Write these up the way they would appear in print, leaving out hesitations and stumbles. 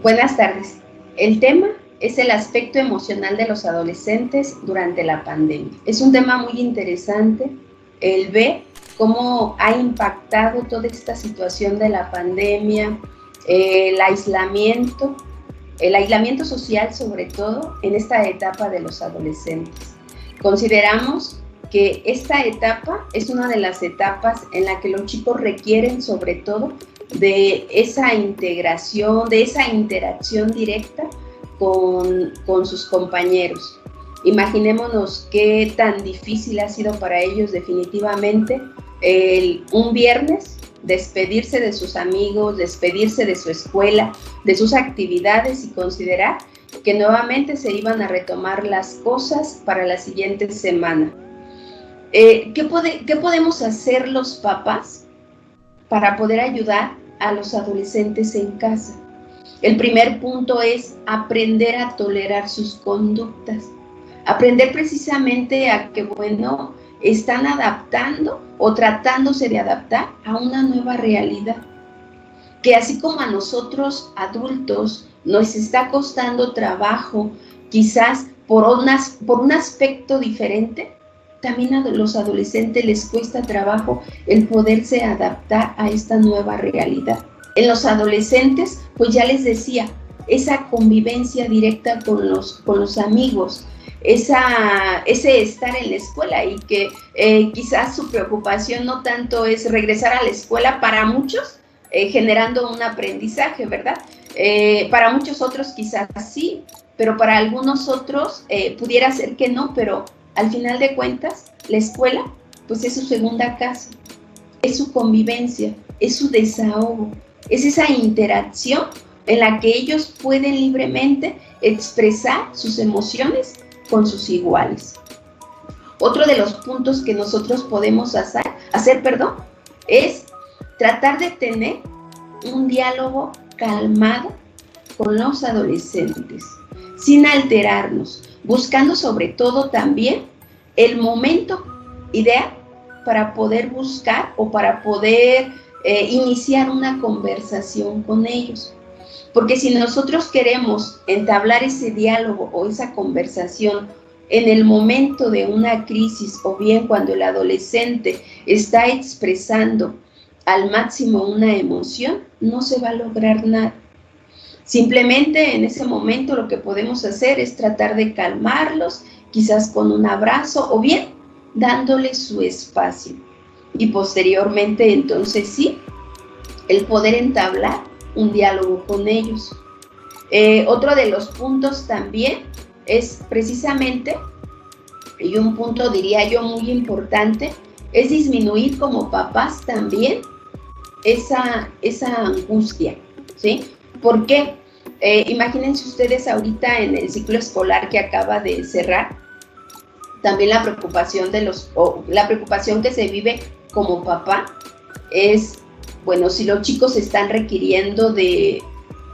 Buenas tardes. El tema es el aspecto emocional de los adolescentes durante la pandemia. Es un tema muy interesante el ver cómo ha impactado toda esta situación de la pandemia, el aislamiento social sobre todo en esta etapa de los adolescentes. Consideramos que esta etapa es una de las etapas en la que los chicos requieren sobre todo de esa integración, de esa interacción directa con sus compañeros. Imaginémonos qué tan difícil ha sido para ellos definitivamente un viernes despedirse de sus amigos, despedirse de su escuela, de sus actividades y considerar que nuevamente se iban a retomar las cosas para la siguiente semana. ¿Qué podemos hacer los papás para poder ayudar a los adolescentes en casa? El primer punto es aprender a tolerar sus conductas. Aprender precisamente a que, bueno, están adaptando o tratándose de adaptar a una nueva realidad. Que así como a nosotros adultos nos está costando trabajo, quizás por un aspecto diferente, también a los adolescentes les cuesta trabajo el poderse adaptar a esta nueva realidad. En los adolescentes, pues ya les decía, esa convivencia directa con los amigos, ese estar en la escuela y que quizás su preocupación no tanto es regresar a la escuela para muchos, generando un aprendizaje, ¿verdad? Para muchos otros quizás sí, pero para algunos otros pudiera ser que no, pero al final de cuentas, la escuela pues es su segunda casa, es su convivencia, es su desahogo, es esa interacción en la que ellos pueden libremente expresar sus emociones con sus iguales. Otro de los puntos que nosotros podemos hacer, es tratar de tener un diálogo calmado con los adolescentes, sin alterarnos, buscando sobre todo también el momento ideal para poder buscar o para poder iniciar una conversación con ellos. Porque si nosotros queremos entablar ese diálogo o esa conversación en el momento de una crisis o bien cuando el adolescente está expresando al máximo una emoción, no se va a lograr nada. Simplemente en ese momento lo que podemos hacer es tratar de calmarlos, quizás con un abrazo o bien dándoles su espacio. Y posteriormente entonces sí, el poder entablar un diálogo con ellos. Otro de los puntos también es precisamente, y un punto diría yo muy importante, es disminuir como papás también esa angustia, ¿sí? ¿Por qué? Imagínense ustedes ahorita en el ciclo escolar que acaba de cerrar, también la preocupación que se vive como papá es, bueno, si los chicos están requiriendo de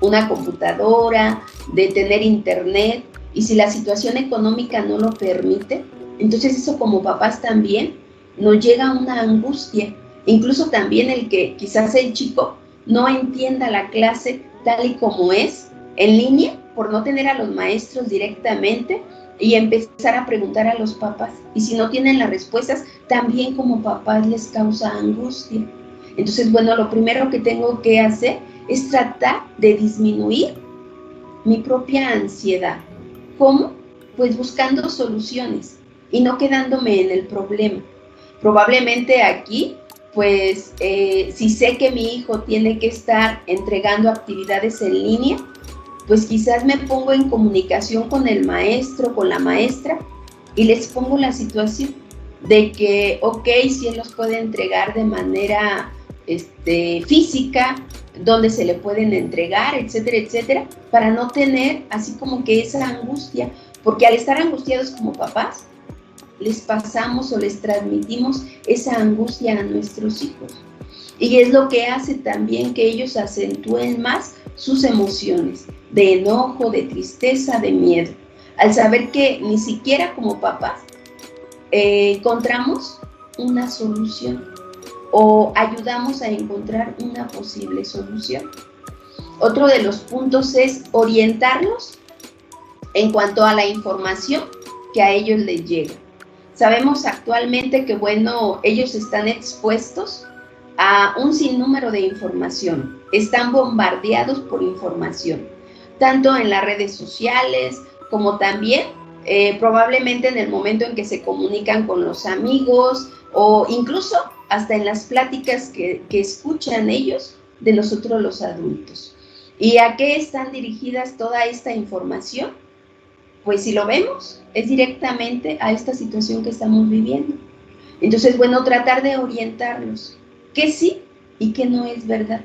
una computadora, de tener internet, y si la situación económica no lo permite, entonces eso como papás también nos llega a una angustia. Incluso también el que quizás el chico no entienda la clase tal y como es, en línea, por no tener a los maestros directamente y empezar a preguntar a los papás. Y si no tienen las respuestas, también como papás les causa angustia. Entonces, bueno, lo primero que tengo que hacer es tratar de disminuir mi propia ansiedad. ¿Cómo? Pues buscando soluciones y no quedándome en el problema. Probablemente aquí, pues, si sé que mi hijo tiene que estar entregando actividades en línea, pues quizás me pongo en comunicación con el maestro, con la maestra, y les pongo la situación de que, ok, si él los puede entregar de manera física, donde se le pueden entregar, etcétera, etcétera, para no tener así como que esa angustia, porque al estar angustiados como papás, les pasamos o les transmitimos esa angustia a nuestros hijos. Y es lo que hace también que ellos acentúen más sus emociones de enojo, de tristeza, de miedo, al saber que ni siquiera como papás encontramos una solución o ayudamos a encontrar una posible solución. Otro de los puntos es orientarlos en cuanto a la información que a ellos les llega. Sabemos actualmente que, bueno, ellos están expuestos a un sinnúmero de información, están bombardeados por información, tanto en las redes sociales como también probablemente en el momento en que se comunican con los amigos o incluso hasta en las pláticas que escuchan ellos de nosotros los adultos. ¿Y a qué están dirigidas toda esta información? Pues si lo vemos, es directamente a esta situación que estamos viviendo. Entonces, bueno, tratar de orientarlos. ¿Qué sí y qué no es verdad?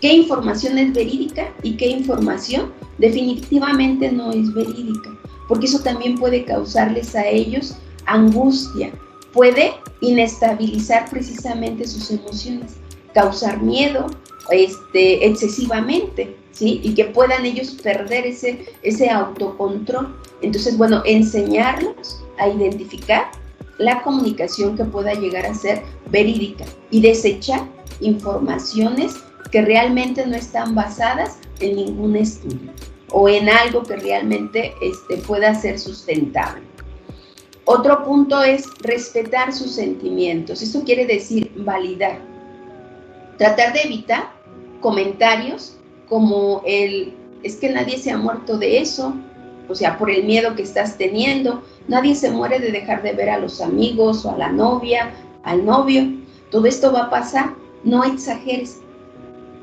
¿Qué información es verídica y qué información definitivamente no es verídica? Porque eso también puede causarles a ellos angustia, puede inestabilizar precisamente sus emociones, causar miedo excesivamente, ¿sí? Y que puedan ellos perder ese autocontrol. Entonces, bueno, enseñarlos a identificar la comunicación que pueda llegar a ser verídica y desechar informaciones que realmente no están basadas en ningún estudio o en algo que realmente pueda ser sustentable. Otro punto es respetar sus sentimientos. Eso quiere decir validar. Tratar de evitar comentarios como es que nadie se ha muerto de eso, o sea, por el miedo que estás teniendo. Nadie se muere de dejar de ver a los amigos o a la novia, al novio. Todo esto va a pasar, no exageres.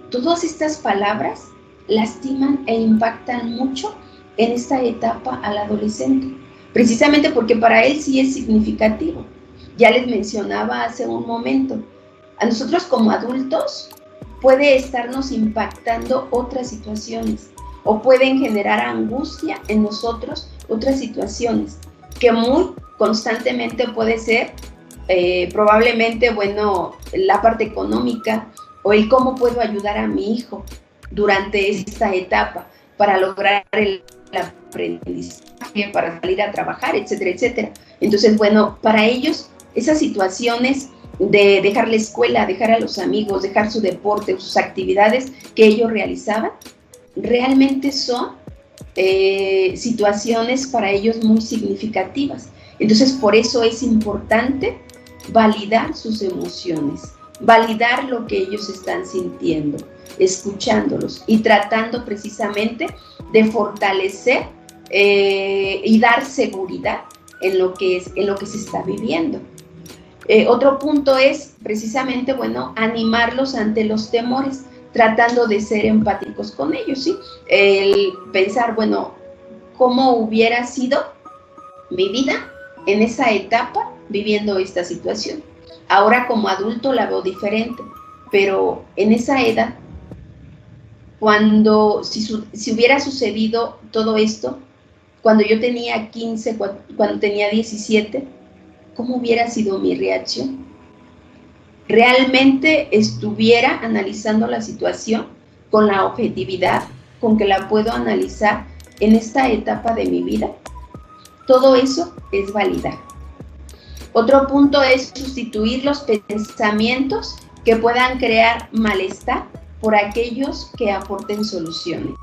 Todas estas palabras lastiman e impactan mucho en esta etapa al adolescente, precisamente porque para él sí es significativo. Ya les mencionaba hace un momento, a nosotros como adultos puede estarnos impactando otras situaciones o pueden generar angustia en nosotros otras situaciones que muy constantemente puede ser probablemente, bueno, la parte económica o el cómo puedo ayudar a mi hijo durante esta etapa para lograr el aprendizaje, para salir a trabajar, etcétera, etcétera. Entonces, bueno, para ellos esas situaciones de dejar la escuela, dejar a los amigos, dejar su deporte o sus actividades que ellos realizaban, realmente son situaciones para ellos muy significativas. Entonces, por eso es importante validar sus emociones, validar lo que ellos están sintiendo, escuchándolos y tratando precisamente de fortalecer y dar seguridad en lo que se está viviendo. Otro punto es precisamente, bueno, animarlos ante los temores, tratando de ser empáticos con ellos, ¿sí? El pensar, bueno, ¿cómo hubiera sido mi vida en esa etapa viviendo esta situación? Ahora como adulto la veo diferente, pero en esa edad, si hubiera sucedido todo esto, cuando yo tenía 15, cuando tenía 17, ¿cómo hubiera sido mi reacción? ¿Realmente estuviera analizando la situación con la objetividad con que la puedo analizar en esta etapa de mi vida? Todo eso es validar. Otro punto es sustituir los pensamientos que puedan crear malestar por aquellos que aporten soluciones.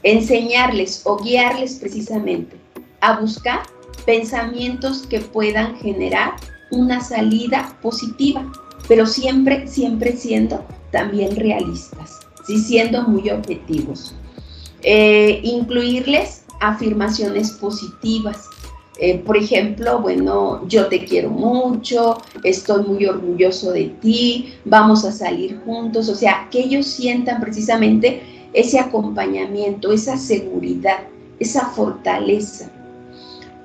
Enseñarles o guiarles precisamente a buscar pensamientos que puedan generar una salida positiva, pero siempre siendo también realistas, ¿sí? Siendo muy objetivos. Incluirles afirmaciones positivas. Por ejemplo, bueno, yo te quiero mucho, estoy muy orgulloso de ti, vamos a salir juntos. O sea, que ellos sientan precisamente ese acompañamiento, esa seguridad, esa fortaleza.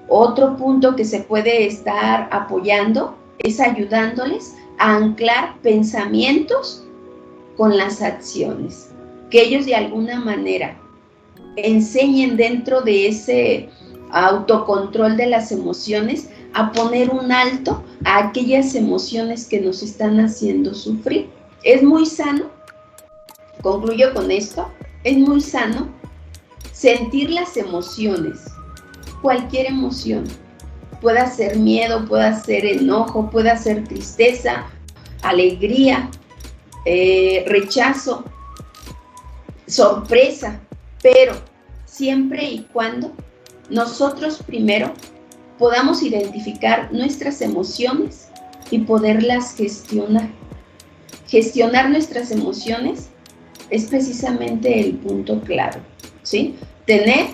Otro punto que se puede estar apoyando es ayudándoles a anclar pensamientos con las acciones, que ellos de alguna manera enseñen dentro de ese autocontrol de las emociones a poner un alto a aquellas emociones que nos están haciendo sufrir. Es muy sano, concluyo con esto, es muy sano sentir las emociones, cualquier emoción, pueda ser miedo, pueda ser enojo, pueda ser tristeza, alegría, rechazo, sorpresa, pero siempre y cuando nosotros primero podamos identificar nuestras emociones y poderlas gestionar. Gestionar nuestras emociones es precisamente el punto clave, ¿sí? Tener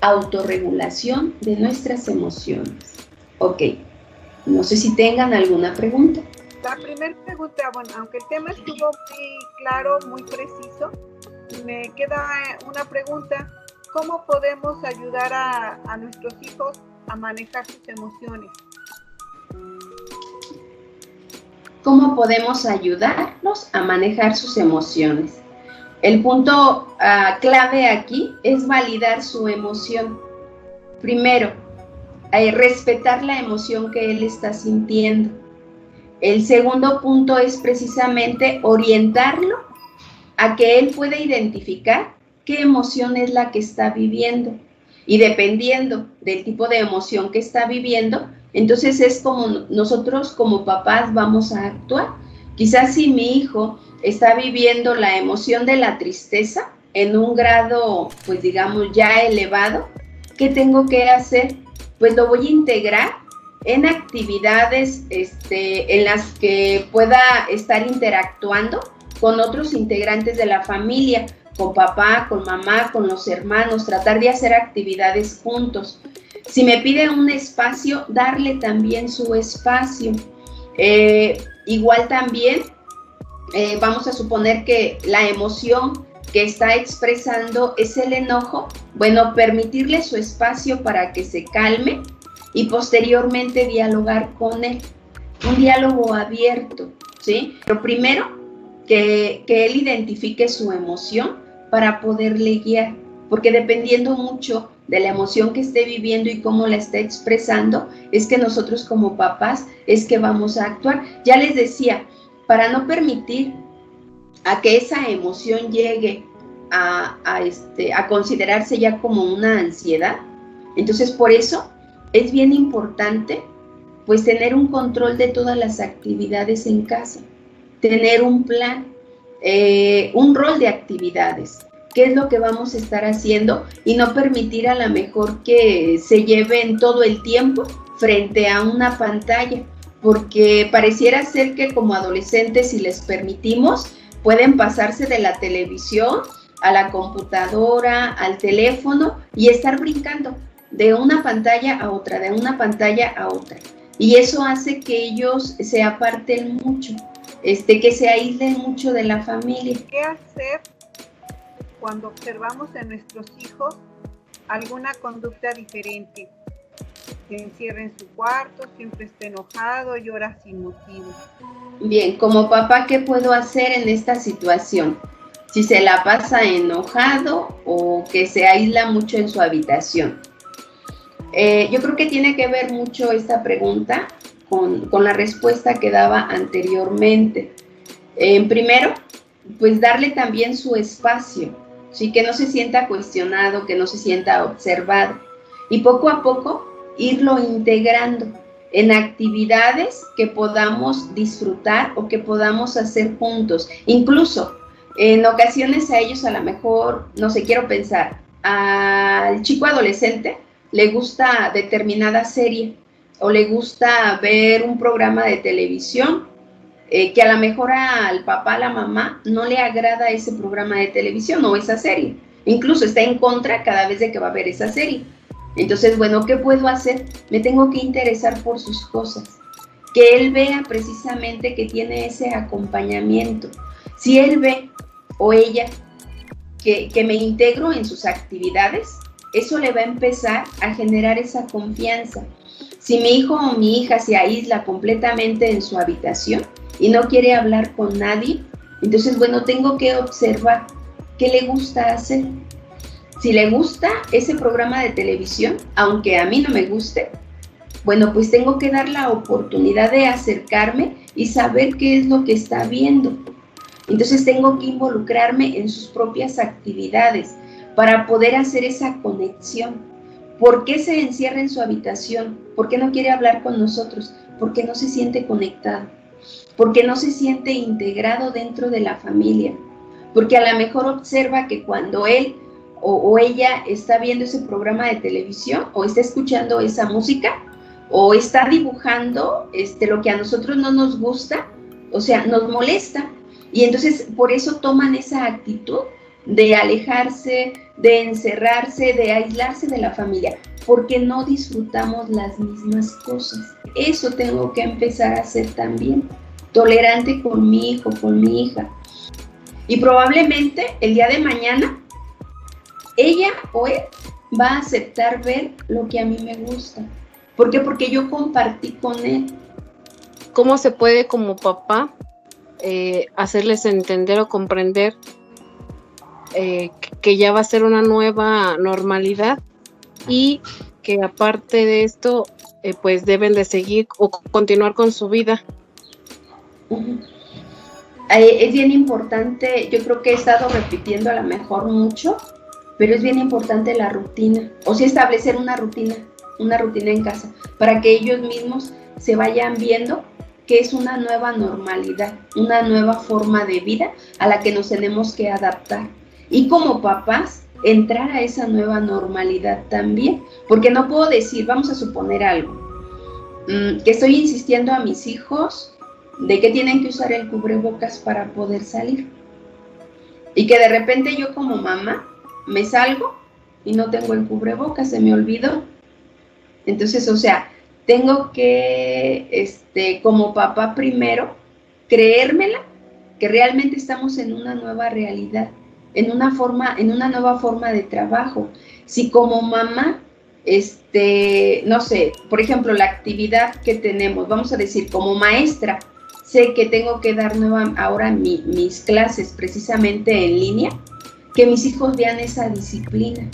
autorregulación de nuestras emociones. Ok, no sé si tengan alguna pregunta. La primera pregunta, bueno, aunque el tema estuvo muy claro, muy preciso, me queda una pregunta. ¿Cómo podemos ayudar a nuestros hijos a manejar sus emociones? ¿Cómo podemos ayudarlos a manejar sus emociones? El punto clave aquí es validar su emoción. Primero, respetar la emoción que él está sintiendo. El segundo punto es precisamente orientarlo a que él pueda identificar qué emoción es la que está viviendo. Y dependiendo del tipo de emoción que está viviendo, entonces es como nosotros como papás vamos a actuar. Quizás si mi hijo está viviendo la emoción de la tristeza en un grado, pues digamos, ya elevado, ¿qué tengo que hacer? Pues lo voy a integrar en actividades en las que pueda estar interactuando con otros integrantes de la familia, con papá, con mamá, con los hermanos, tratar de hacer actividades juntos. Si me pide un espacio, darle también su espacio. Igual también, vamos a suponer que la emoción que está expresando es el enojo, bueno, permitirle su espacio para que se calme y posteriormente dialogar con él. Un diálogo abierto, ¿sí? Pero primero, que él identifique su emoción para poderle guiar, porque dependiendo mucho de la emoción que esté viviendo y cómo la está expresando, es que nosotros como papás es que vamos a actuar. Ya les decía, para no permitir a que esa emoción llegue a considerarse ya como una ansiedad, entonces por eso es bien importante pues tener un control de todas las actividades en casa, tener un plan, un rol de actividades, qué es lo que vamos a estar haciendo y no permitir a lo mejor que se lleven todo el tiempo frente a una pantalla, porque pareciera ser que como adolescentes, si les permitimos, pueden pasarse de la televisión a la computadora, al teléfono y estar brincando de una pantalla a otra, de una pantalla a otra. Y eso hace que ellos se aparten mucho, que se aíslen mucho de la familia. ¿Qué hacer cuando observamos en nuestros hijos alguna conducta diferente? Se encierra en su cuarto, siempre está enojado, llora sin motivo. Bien, como papá, ¿qué puedo hacer en esta situación? Si se la pasa enojado o que se aísla mucho en su habitación. Yo creo que tiene que ver mucho esta pregunta con la respuesta que daba anteriormente. Primero, pues darle también su espacio, ¿sí? Que no se sienta cuestionado, que no se sienta observado. Y poco a poco irlo integrando en actividades que podamos disfrutar o que podamos hacer juntos. Incluso en ocasiones a ellos a lo mejor, no sé, quiero pensar, al chico adolescente le gusta determinada serie o le gusta ver un programa de televisión que a lo mejor al papá, a la mamá, no le agrada ese programa de televisión o esa serie. Incluso está en contra cada vez de que va a ver esa serie. Entonces, bueno, ¿qué puedo hacer? Me tengo que interesar por sus cosas. Que él vea precisamente que tiene ese acompañamiento. Si él ve o ella que me integro en sus actividades, eso le va a empezar a generar esa confianza. Si mi hijo o mi hija se aísla completamente en su habitación y no quiere hablar con nadie, entonces, bueno, tengo que observar qué le gusta hacer. Si le gusta ese programa de televisión, aunque a mí no me guste, bueno, pues tengo que dar la oportunidad de acercarme y saber qué es lo que está viendo. Entonces tengo que involucrarme en sus propias actividades para poder hacer esa conexión. ¿Por qué se encierra en su habitación? ¿Por qué no quiere hablar con nosotros? Porque no se siente conectado, porque no se siente integrado dentro de la familia, porque a lo mejor observa que cuando él o ella está viendo ese programa de televisión o está escuchando esa música o está dibujando lo que a nosotros no nos gusta, o sea, nos molesta. Y entonces por eso toman esa actitud de alejarse, de encerrarse, de aislarse de la familia, porque no disfrutamos las mismas cosas. Eso tengo que empezar a hacer también, tolerante con mi hijo, con mi hija. Y probablemente el día de mañana ella o él va a aceptar ver lo que a mí me gusta. ¿Por qué? Porque yo compartí con él. ¿Cómo se puede como papá hacerles entender o comprender que ya va a ser una nueva normalidad y que aparte de esto pues deben de seguir o continuar con su vida? Es bien importante, yo creo que he estado repitiendo a lo mejor mucho, pero es bien importante la rutina, o sea, establecer una rutina en casa, para que ellos mismos se vayan viendo que es una nueva normalidad, una nueva forma de vida a la que nos tenemos que adaptar. Y como papás, entrar a esa nueva normalidad también, porque no puedo decir, vamos a suponer algo, que estoy insistiendo a mis hijos de que tienen que usar el cubrebocas para poder salir, y que de repente yo como mamá me salgo y no tengo el cubrebocas, se me olvidó. Entonces, o sea, tengo que, como papá primero, creérmela que realmente estamos en una nueva realidad, en una nueva forma de trabajo. Si como mamá, no sé, por ejemplo, la actividad que tenemos, vamos a decir, como maestra, sé que tengo que dar ahora mis clases precisamente en línea, que mis hijos vean esa disciplina,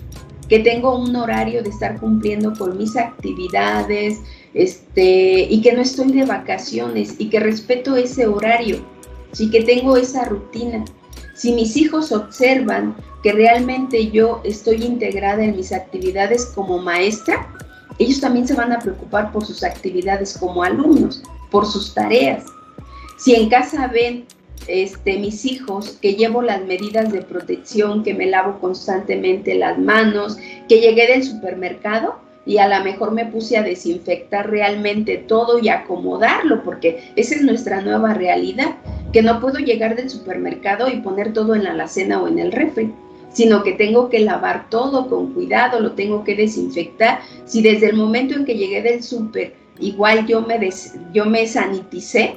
que tengo un horario de estar cumpliendo con mis actividades, y que no estoy de vacaciones y que respeto ese horario, sí, que tengo esa rutina. Si mis hijos observan que realmente yo estoy integrada en mis actividades como maestra, ellos también se van a preocupar por sus actividades como alumnos, por sus tareas. Si en casa ven mis hijos que llevo las medidas de protección, que me lavo constantemente las manos, que llegué del supermercado y a lo mejor me puse a desinfectar realmente todo y acomodarlo, porque esa es nuestra nueva realidad, que no puedo llegar del supermercado y poner todo en la alacena o en el refri, sino que tengo que lavar todo con cuidado, lo tengo que desinfectar. Si desde el momento en que llegué del súper, igual yo me saniticé,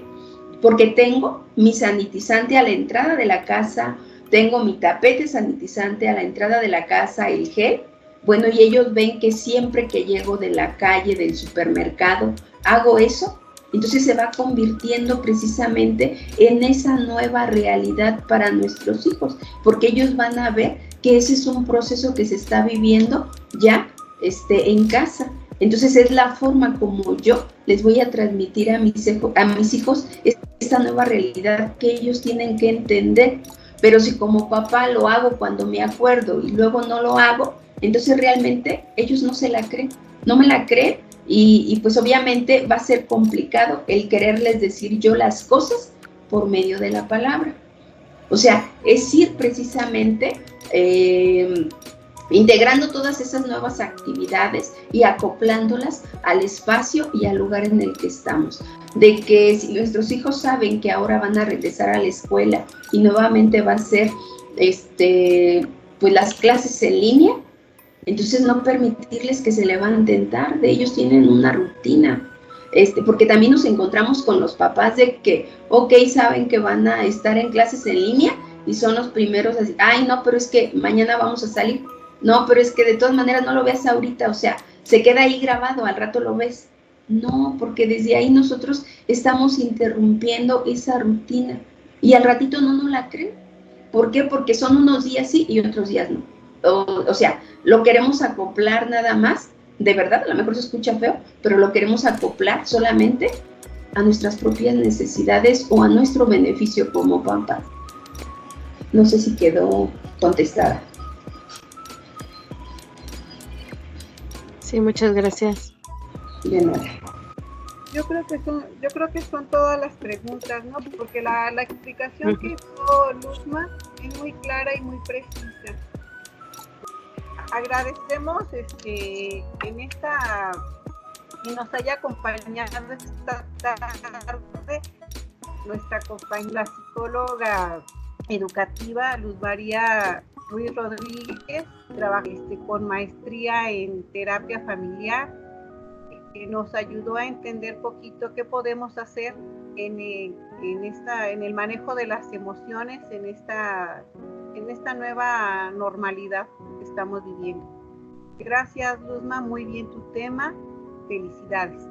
porque tengo mi sanitizante a la entrada de la casa, tengo mi tapete sanitizante a la entrada de la casa, el gel. Bueno, y ellos ven que siempre que llego de la calle, del supermercado, hago eso. Entonces se va convirtiendo precisamente en esa nueva realidad para nuestros hijos, porque ellos van a ver que ese es un proceso que se está viviendo ya en casa. Entonces es la forma como yo les voy a transmitir a mis hijos esta nueva realidad que ellos tienen que entender. Pero si como papá lo hago cuando me acuerdo y luego no lo hago, entonces realmente ellos no se la creen, no me la creen, y pues obviamente va a ser complicado el quererles decir yo las cosas por medio de la palabra. O sea, es ir precisamente integrando todas esas nuevas actividades y acoplándolas al espacio y al lugar en el que estamos. De que si nuestros hijos saben que ahora van a regresar a la escuela y nuevamente va a ser pues las clases en línea, entonces no permitirles que se levanten tarde. Ellos tienen una rutina, porque también nos encontramos con los papás de que, ok, saben que van a estar en clases en línea y son los primeros así, ay no, pero es que mañana vamos a salir. No, pero es que de todas maneras no lo veas ahorita, o sea, se queda ahí grabado, al rato lo ves. No, porque desde ahí nosotros estamos interrumpiendo esa rutina y al ratito no nos la creen. ¿Por qué? Porque son unos días sí y otros días no. O sea, lo queremos acoplar nada más, de verdad, a lo mejor se escucha feo, pero lo queremos acoplar solamente a nuestras propias necesidades o a nuestro beneficio como papás. No sé si quedó contestada. Sí, muchas gracias. De nada. Yo creo que son todas las preguntas, ¿no? Porque la explicación que hizo Luzma es muy clara y muy precisa. Agradecemos en esta que nos haya acompañado esta tarde nuestra compañera, la psicóloga educativa Luz María Ruiz Rodríguez, trabaja con maestría en terapia familiar, que nos ayudó a entender poquito qué podemos hacer en el manejo de las emociones en esta nueva normalidad que estamos viviendo. Gracias, Luzma, muy bien tu tema. Felicidades.